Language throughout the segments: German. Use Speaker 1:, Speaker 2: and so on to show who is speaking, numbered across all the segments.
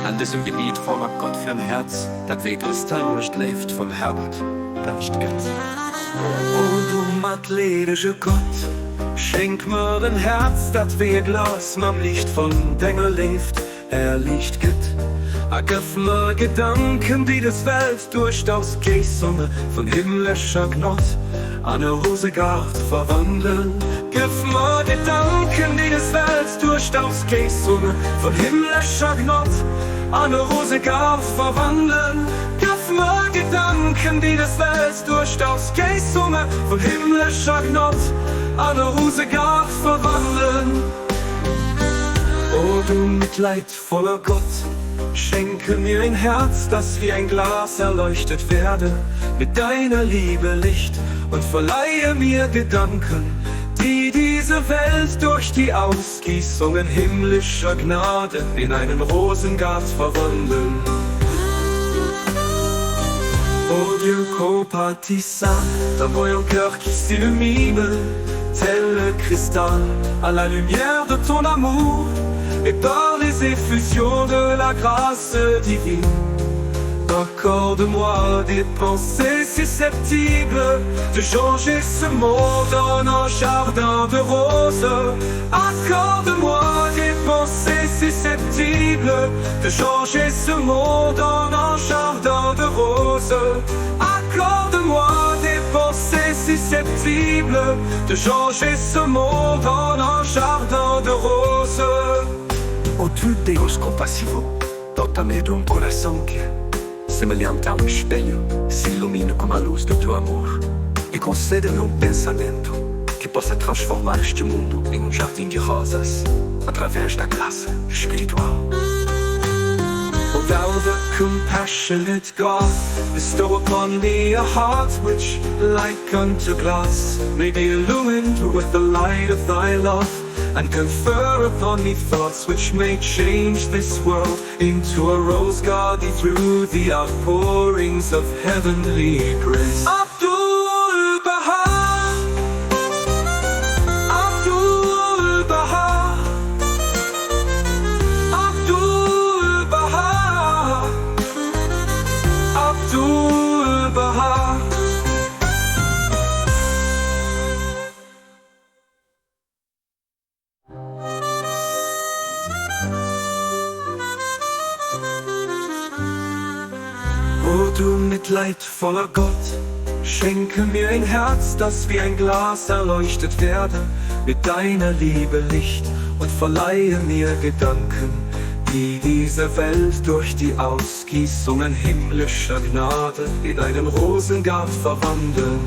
Speaker 1: An diesem Gebiet fordert Gott für'n Herz, dat weht uns nicht lebt vom Herbert, Bernstgett.
Speaker 2: O du matledische Gott, schenk mir ein Herz, dat wie Glas mam Licht von Dengel lebt, liegt geht. Gib mir Gedanken, die das Welt durchaus Kässumme von himmlischer Gnott an eine Rosegard verwandeln. Gib mir Gedanken, die das Welt durchaus Kässumme von himmlischer Gnott an eine Rosegard verwandeln. Gib mir Gedanken, die das Welt durchaus Kässumme von himmlischer Gnott an eine Rosegard verwandeln. O du mitleidvoller Gott, schenke mir ein Herz, das wie ein Glas erleuchtet werde mit deiner Liebe Licht, und verleihe mir Gedanken, die diese Welt durch die Ausgießungen himmlischer Gnade in einen Rosengarten verwandeln. O Dieu compatissant, dans mon cœur qui s'illumine, tel le cristal à la lumière de ton amour, et par les effusions de la grâce divine, accorde-moi des pensées susceptibles de changer ce monde en un jardin de roses. Accorde-moi des pensées susceptibles de changer ce monde en un jardin de roses. Accorde-moi des pensées susceptibles de changer ce monde en un jardin de roses.
Speaker 3: O tu Deus compassivo, dotami de um coração que, semelhante a um espelho, se ilumina com a luz do teu amor, e concede-me um pensamento que possa transformar este mundo em um jardim de rosas através da graça espiritual.
Speaker 2: O thou the compassionate God, bestow upon me a heart which, like unto glass, may be illumined with the light of thy love, and confer upon me thoughts which may change this world into a rose garden through the outpourings of heavenly grace. Abdul Baha, Abdul Baha, Abdul Baha, Abdul Baha. O du mitleidvoller Gott, schenke mir ein Herz, das wie ein Glas erleuchtet werde mit deiner Liebe Licht, und verleihe mir Gedanken, die diese Welt durch die Ausgießungen himmlischer Gnade in einen Rosengarten verwandeln.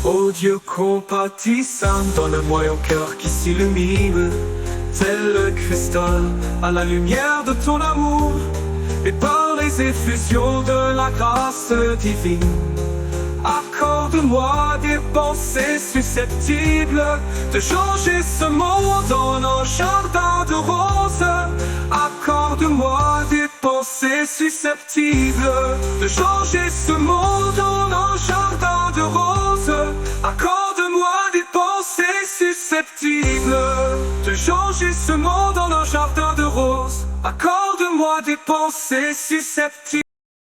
Speaker 2: O Dieu compatissant, donne-moi un cœur qui s'illumine, tel le cristal à la lumière de ton amour, et par les effusions de la grâce divine, accorde-moi des pensées susceptibles de changer ce monde en un jardin de roses. Accorde-moi des pensées susceptibles de changer ce monde en un jardin de roses. Accorde-moi des pensées susceptibles de changer ce monde en un jardin de roses. Accorde-moi des pensées susceptibles